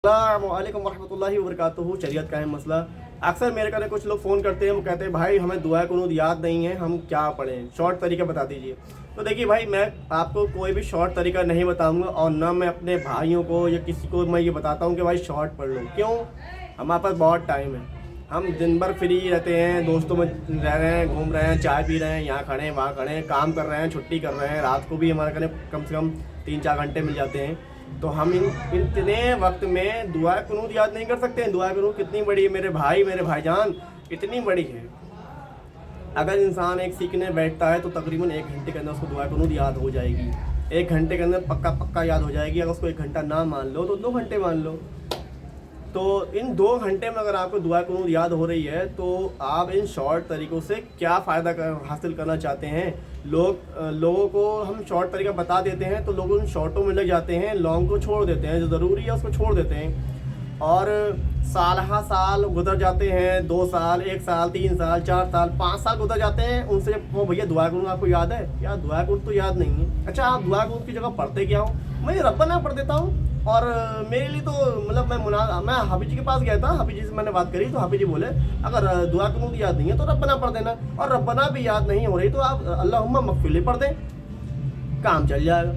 अस्सलामुअलैकुम वरहमतुल्लाहि वबरकातुहू। शरीयत का है मसला। अक्सर मेरे घर कुछ लोग फ़ोन करते हैं, वो कहते हैं भाई हमें दुआ कुनूत याद नहीं है, हम क्या पढ़ें, शॉर्ट तरीका बता दीजिए। तो देखिए भाई, मैं आपको कोई भी शॉर्ट तरीका नहीं बताऊंगा और ना मैं अपने भाइयों को या किसी को मैं ये बताता हूँ कि भाई शॉर्ट पढ़ लो। क्यों? हमारे पास बहुत टाइम है, हम दिन भर फ्री रहते हैं, दोस्तों में रह रहे हैं, घूम रहे हैं, चाय पी रहे हैं, यहाँ खड़े हैं वहाँ खड़े हैं, काम कर रहे हैं, छुट्टी कर रहे हैं, रात को भी हमारे घर कम से कम 3-4 घंटे मिल जाते हैं। तो हम इतने वक्त में दुआ कुनूत याद नहीं कर सकते हैं। दुआ कुनूत कितनी बड़ी है मेरे भाई, मेरे भाईजान, इतनी बड़ी है। अगर इंसान एक सीखने बैठता है तो तकरीबन 1 घंटे के अंदर उसको दुआ कुनूत याद हो जाएगी। 1 घंटे के अंदर पक्का पक्का याद हो जाएगी। अगर उसको 1 घंटा ना मान लो तो 2 घंटे मान लो। तो इन 2 घंटे में अगर आपको दुआ कुनूत याद हो रही है तो आप इन शॉर्ट तरीक़ों से क्या फ़ायदा हासिल करना चाहते हैं। लोगों को हम शॉर्ट तरीका बता देते हैं तो लोग उन शॉर्टों में लग जाते हैं, लॉन्ग को छोड़ देते हैं, जो ज़रूरी है उसको छोड़ देते हैं। और साल गुजर जाते हैं, 2 साल, 1 साल, 3 साल, 4 साल, 5 साल गुजर जाते हैं। उनसे वो भैया दुआ कुनूत आपको याद है? यार दुआ कुनूत तो याद नहीं है। अच्छा, आप दुआ कुनूत की जगह पढ़ते क्या हो? मैं रब्बाना पढ़ देता हूँ। और मेरे लिए तो मतलब मैं हाफिज जी के पास गया था, हाफिज जी से मैंने बात करी तो हाफिज जी बोले अगर दुआ कुनूत याद नहीं है तो रब्बाना पढ़ देना, और रब्बाना भी याद नहीं हो रही तो आप अल्लाहुम्मा मग़फ़िरली पढ़ दें, काम चल जाएगा।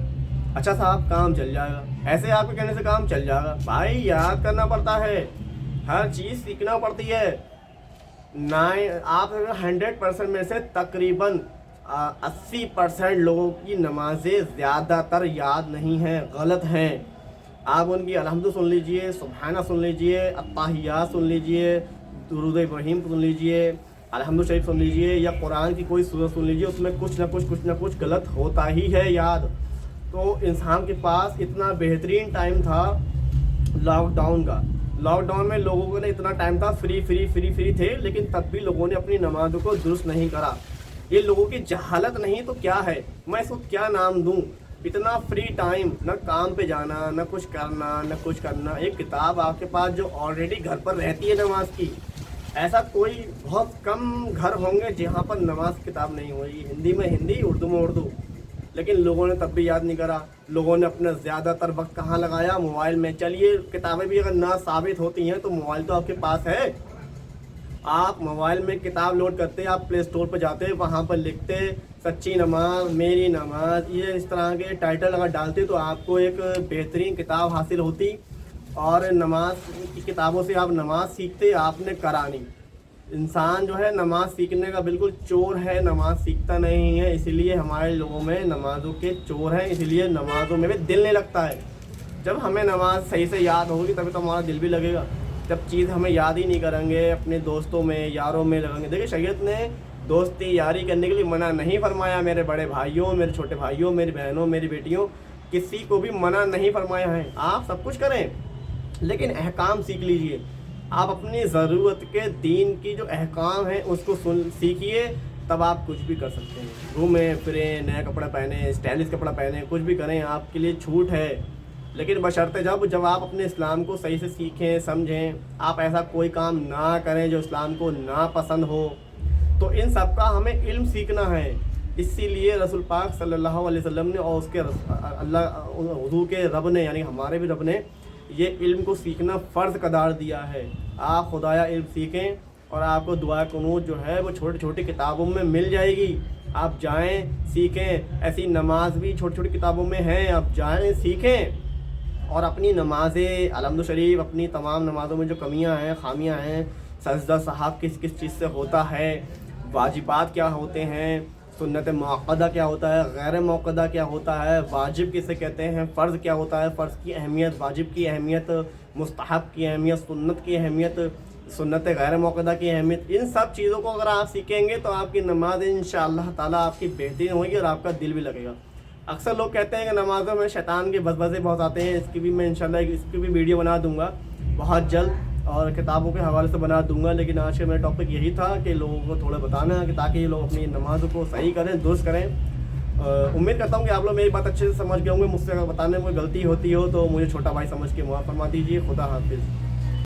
अच्छा साहब, काम चल जाएगा? ऐसे आपके कहने से काम चल जाएगा? भाई याद करना पड़ता है, हर चीज़ सीखना पड़ती है। आप 100% में से तकरीबन 80% लोगों की नमाजें ज़्यादातर याद नहीं हैं, गलत हैं। आप उनकी अलहम्दु सुन लीजिए, सुबहाना सुन लीजिए, अत्ताहियात सुन लीजिए, दुरूद इब्राहीम सुन लीजिए, अलहम्दु शरीफ सुन लीजिए, या कुरान की कोई सूरत सुन लीजिए, उसमें कुछ ना कुछ गलत होता ही है याद। तो इंसान के पास इतना बेहतरीन टाइम था लॉकडाउन का। लॉकडाउन में लोगों को इतना टाइम था, फ्री थे, लेकिन तब भी लोगों ने अपनी नमाज़ों को दुरुस्त नहीं करा। ये लोगों की जहालत नहीं तो क्या है, मैं इसको क्या नाम दूं। इतना फ्री टाइम, ना काम पे जाना, ना कुछ करना, ना कुछ करना। एक किताब आपके पास जो ऑलरेडी घर पर रहती है नमाज की, ऐसा कोई बहुत कम घर होंगे जहाँ पर नमाज किताब नहीं होगी। हिंदी में हिंदी, उर्दू में उर्दू, लेकिन लोगों ने तब भी याद नहीं करा। लोगों ने अपना ज़्यादातर वक्त कहाँ लगाया? मोबाइल में। चलिए, किताबें भी अगर ना साबित होती हैं तो मोबाइल तो आपके पास है। आप मोबाइल में किताब लोड करते, आप प्ले स्टोर पर जाते, वहाँ पर लिखते सच्ची नमाज, मेरी नमाज, ये इस तरह के टाइटल अगर डालते तो आपको एक बेहतरीन किताब हासिल होती और नमाज की किताबों से आप नमाज सीखते। आपने करानी। इंसान जो है नमाज सीखने का बिल्कुल चोर है, नमाज सीखता नहीं है। इसीलिए हमारे लोगों में नमाज़ों के चोर हैं, इसीलिए नमाज़ों में भी दिल नहीं लगता है। जब हमें नमाज सही से याद होगी तभी तो हमारा दिल भी लगेगा। जब चीज़ हमें याद ही नहीं करेंगे, अपने दोस्तों में, यारों में लगेंगे। देखिए, शरीयत ने दोस्ती यारी करने के लिए मना नहीं फरमाया। मेरे बड़े भाइयों, मेरे छोटे भाइयों, मेरी बहनों, मेरी बेटियों, किसी को भी मना नहीं फरमाया है। आप सब कुछ करें, लेकिन अहकाम सीख लीजिए। आप अपनी ज़रूरत के दीन की जो अहकाम है उसको सीखिए, तब आप कुछ भी कर सकते हैं। घूमें फिरें, नया कपड़ा पहने, स्टाइलिश कपड़ा पहने, कुछ भी करें, आपके लिए छूट है। लेकिन बशर्ते जब आप अपने इस्लाम को सही से सीखें, समझें, आप ऐसा कोई काम ना करें जो इस्लाम को ना पसंद हो। तो इन सब का हमें इल्म सीखना है। इसीलिए रसूल पाक सल्लल्लाहु अलैहि वसल्लम ने और उसके अल्लाह हुज़ूर के रब ने, यानी हमारे भी रब ने, ये इल्म को सीखना फ़र्ज़ करार दिया है। आप खुदाया इल्म सीखें और आपको दुआ कुनूत जो है वो छोटी छोटी किताबों में मिल जाएगी। आप जाएं, सीखें। ऐसी नमाज भी छोटी छोटी किताबों में है, आप जाएं, सीखें और अपनी नमाज़ें, अलहम्दु शरीफ, अपनी तमाम नमाज़ों में जो कमियां हैं, खामियां हैं, सजदा साहब किस किस चीज़ से होता है, वाजिबात क्या होते हैं, सुन्नत मुअक्कदा क्या होता है, गैर मुअक्कदा क्या होता है, वाजिब किसे कहते हैं, फ़र्ज़ क्या होता है, फ़र्ज़ की अहमियत, वाजिब की अहमियत, मुस्तहब की अहमियत, सुन्नत की अहमियत, सुन्नत गैर मुअक्कदा की अहमियत। इन सब चीज़ों को अगर आप सीखेंगे तो आपकी नमाज इंशाअल्लाह ताला आपकी बेहतरीन होगी और आपका दिल भी लगेगा। अक्सर लोग कहते हैं कि नमाज़ों में शैतान के वसवसे बहुत आते हैं। इसकी भी मैं इंशाअल्लाह इसकी भी वीडियो बना दूंगा बहुत जल्द, और किताबों के हवाले से बना दूंगा। लेकिन आज का मेरा टॉपिक यही था कि लोगों को थोड़ा बताना कि ताकि ये लोग अपनी नमाज़ों को सही करें, दुरुस्त करें। उम्मीद करता हूँ कि आप लोग मेरी बात अच्छे से समझ गए होंगे। मुझसे अगर बताने में कोई गलती होती हो तो मुझे छोटा भाई समझ के माफ़ फरमा दीजिए। खुदा हाफिज़।